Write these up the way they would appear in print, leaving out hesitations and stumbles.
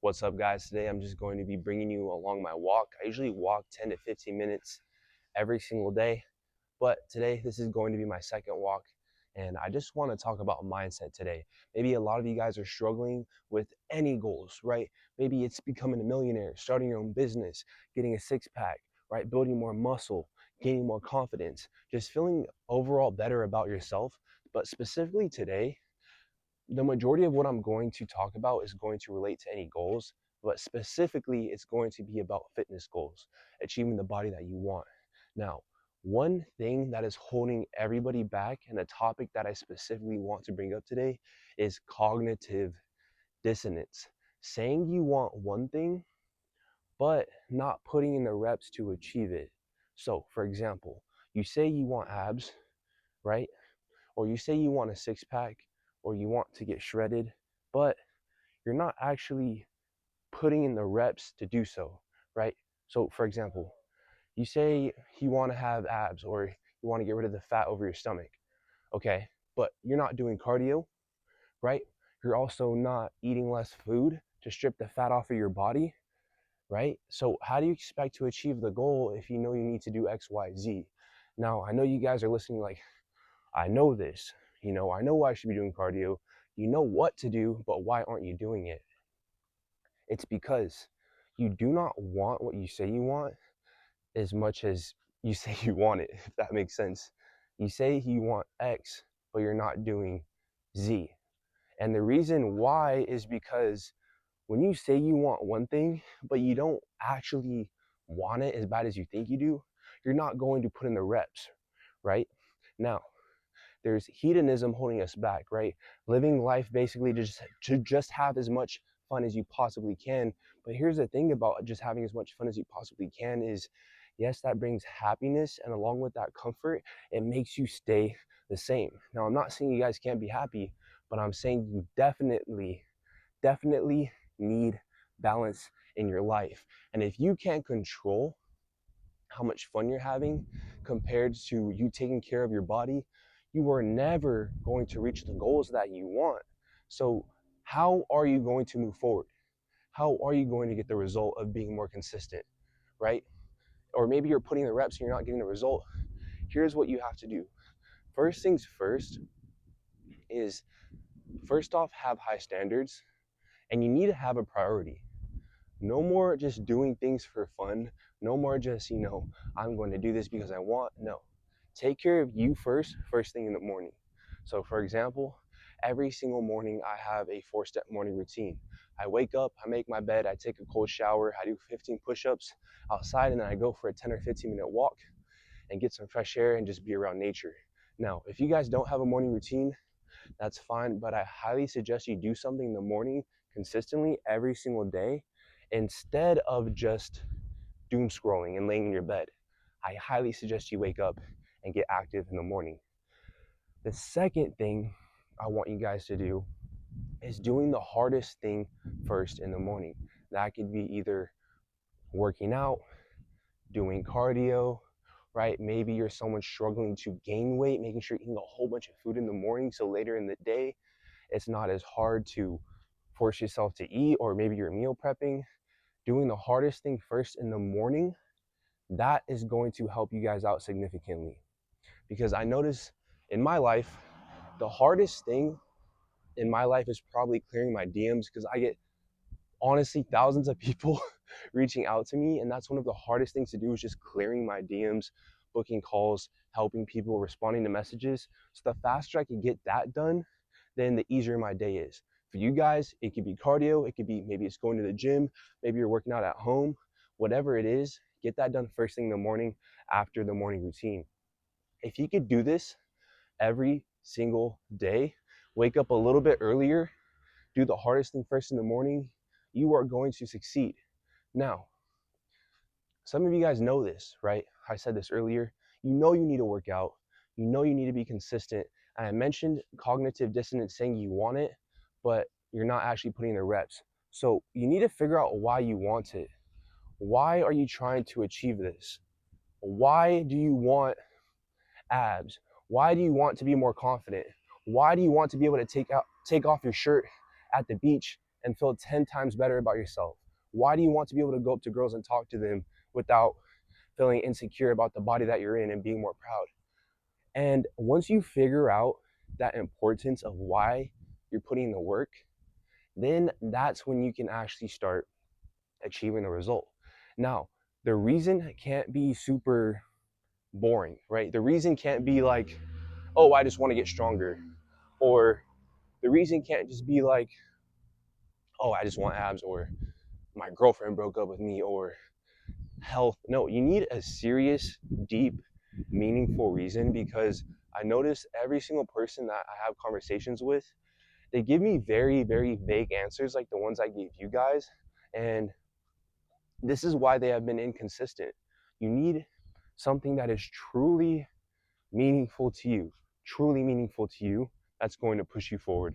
What's up, guys? Today I'm just going to be bringing you along my walk. I usually walk 10 to 15 minutes every single day, but today this is going to be my second walk, and I just want to talk about mindset today. Maybe a lot of you guys are struggling with any goals, right? Maybe it's becoming a millionaire, starting your own business, getting a six-pack, right? Building more muscle, gaining more confidence, just feeling overall better about yourself. But specifically today, the majority of what I'm going to talk about is going to relate to any goals, but specifically it's going to be about fitness goals, achieving the body that you want. Now, one thing that is holding everybody back, and a topic that I specifically want to bring up today, is cognitive dissonance. Saying you want one thing, but not putting in the reps to achieve it. So, for example, you say you want abs, right? Or you say you want a six pack, or you want to get shredded, but you're not actually putting in the reps to do so, right? So, for example, you say you want to have abs, or you want to get rid of the fat over your stomach, okay? But you're not doing cardio, right? You're also not eating less food to strip the fat off of your body, right? So, how do you expect to achieve the goal if you know you need to do X, Y, Z? Now, I know you guys are listening like, I know this, I know I should be doing cardio. You know what to do, but why aren't you doing it? It's because you do not want what you say you want as much as you say you want it, if that makes sense. You say you want X, but you're not doing Z. And the reason why is because when you say you want one thing, but you don't actually want it as bad as you think you do, you're not going to put in the reps, right? Now, there's hedonism holding us back, right? Living life basically to just have as much fun as you possibly can. But here's the thing about just having as much fun as you possibly can is, yes, that brings happiness, and along with that comfort, it makes you stay the same. Now, I'm not saying you guys can't be happy, but I'm saying you definitely need balance in your life. And if you can't control how much fun you're having compared to you taking care of your body, you are never going to reach the goals that you want. So how are you going to move forward? How are you going to get the result of being more consistent, right? Or maybe you're putting the reps and you're not getting the result. Here's what you have to do. First things first is, first off, have high standards, and you need to have a priority. No more just doing things for fun. No more just, I'm going to do this because I want. No. Take care of you first thing in the morning. So, for example, every single morning I have a 4-step morning routine. I wake up, I make my bed, I take a cold shower, I do 15 push-ups outside, and then I go for a 10 or 15-minute walk and get some fresh air and just be around nature. Now, if you guys don't have a morning routine, that's fine, but I highly suggest you do something in the morning consistently every single day, instead of just doom scrolling and laying in your bed. I highly suggest you wake up and get active in the morning. The second thing I want you guys to do is doing the hardest thing first in the morning. That could be either working out, doing cardio, right? Maybe you're someone struggling to gain weight, making sure you're eating a whole bunch of food in the morning so later in the day it's not as hard to force yourself to eat, or maybe you're meal prepping. Doing the hardest thing first in the morning, that is going to help you guys out significantly. Because I notice in my life, the hardest thing in my life is probably clearing my DMs, because I get honestly thousands of people reaching out to me, and that's one of the hardest things to do, is just clearing my DMs, booking calls, helping people, responding to messages. So the faster I can get that done, then the easier my day is. For you guys, it could be cardio, it could be maybe it's going to the gym, maybe you're working out at home, whatever it is, get that done first thing in the morning after the morning routine. If you could do this every single day, wake up a little bit earlier, do the hardest thing first in the morning, you are going to succeed. Now, some of you guys know this, right? I said this earlier. You know you need to work out. You know you need to be consistent. And I mentioned cognitive dissonance, saying you want it, but you're not actually putting in the reps. So you need to figure out why you want it. Why are you trying to achieve this? Why do you want abs? Why do you want to be more confident? Why do you want to be able to take off your shirt at the beach and feel 10 times better about yourself? Why do you want to be able to go up to girls and talk to them without feeling insecure about the body that you're in and being more proud? And once you figure out that importance of why you're putting in the work, then that's when you can actually start achieving the result. Now, the reason can't be super boring, right? The reason can't be like, oh, I just want to get stronger. Or the reason can't just be like, oh, I just want abs, or my girlfriend broke up with me, or health. No, you need a serious, deep, meaningful reason, because I notice every single person that I have conversations with, they give me very, very vague answers like the ones I gave you guys. And this is why they have been inconsistent. You need something that is truly meaningful to you, truly meaningful to you, that's going to push you forward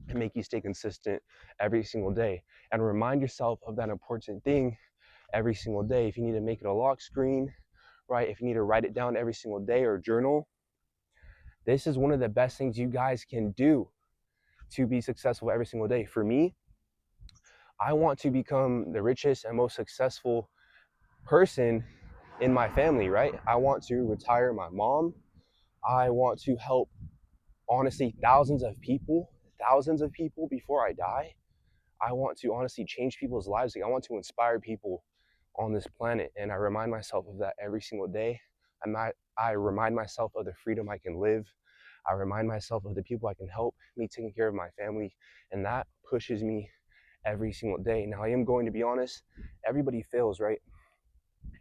and make you stay consistent every single day. And remind yourself of that important thing every single day. If you need to make it a lock screen, right? If you need to write it down every single day or journal, this is one of the best things you guys can do to be successful every single day. For me, I want to become the richest and most successful person in my family, right? I want to retire my mom. I want to help, honestly, thousands of people before I die. I want to honestly change people's lives. Like, I want to inspire people on this planet. And I remind myself of that every single day. I remind myself of the freedom I can live. I remind myself of the people I can help, me taking care of my family. And that pushes me every single day. Now, I am going to be honest, everybody fails, right?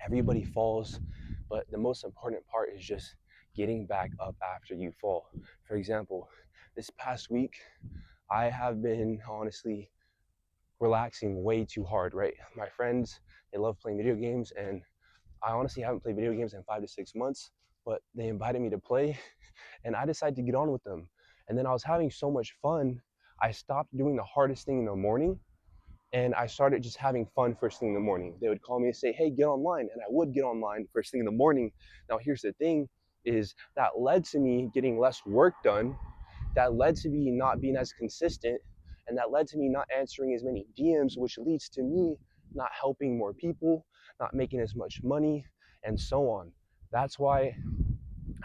Everybody falls. But the most important part is just getting back up after you fall. For example, this past week, I have been honestly relaxing way too hard, right? My friends, they love playing video games, and I honestly haven't played video games in 5 to 6 months, but they invited me to play, and I decided to get on with them. And then I was having so much fun, I stopped doing the hardest thing in the morning, and I started just having fun first thing in the morning. They would call me and say, hey, get online, and I would get online first thing in the morning. Now, here's the thing, is that led to me getting less work done, that led to me not being as consistent, and that led to me not answering as many DMs, which leads to me not helping more people, not making as much money, and so on. That's why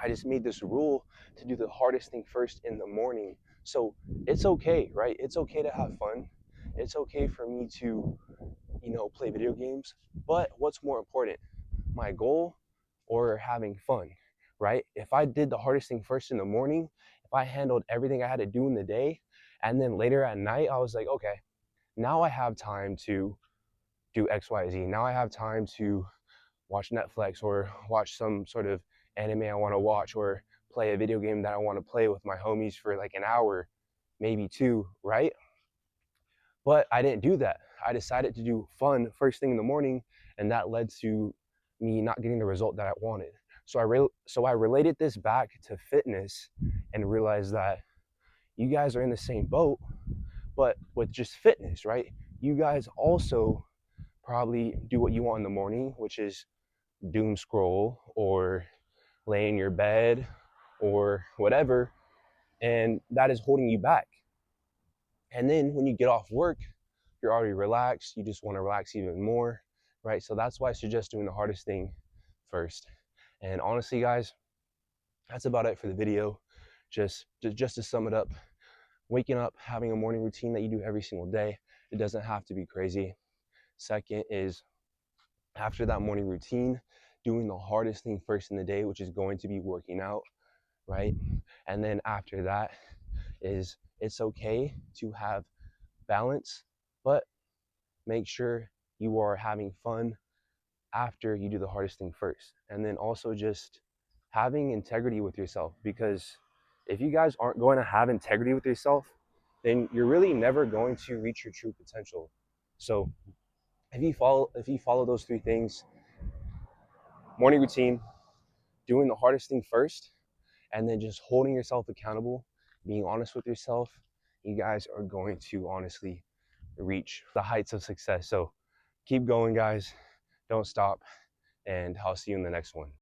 I just made this rule to do the hardest thing first in the morning. So it's okay, right? It's okay to have fun. It's okay for me to, play video games. But what's more important, my goal or having fun, right? If I did the hardest thing first in the morning, if I handled everything I had to do in the day, and then later at night, I was like, okay, now I have time to do X, Y, Z. Now I have time to watch Netflix or watch some sort of anime I want to watch, or play a video game that I want to play with my homies for like an hour, maybe two, right? But I didn't do that. I decided to do fun first thing in the morning, and that led to me not getting the result that I wanted. So I related this back to fitness and realized that you guys are in the same boat, but with just fitness, right? You guys also probably do what you want in the morning, which is doom scroll or lay in your bed or whatever, and that is holding you back. And then when you get off work, you're already relaxed, you just want to relax even more, right? So that's why I suggest doing the hardest thing first. And honestly, guys, that's about it for the video. Just to sum it up, waking up, having a morning routine that you do every single day. It doesn't have to be crazy. Second is, after that morning routine, doing the hardest thing first in the day, which is going to be working out, right? And then after that is, it's okay to have balance, but make sure you are having fun after you do the hardest thing first. And then also just having integrity with yourself, because if you guys aren't going to have integrity with yourself, then you're really never going to reach your true potential. So if you follow those three things, morning routine, doing the hardest thing first, and then just holding yourself accountable, being honest with yourself, you guys are going to honestly reach the heights of success. So keep going, guys. Don't stop, and I'll see you in the next one.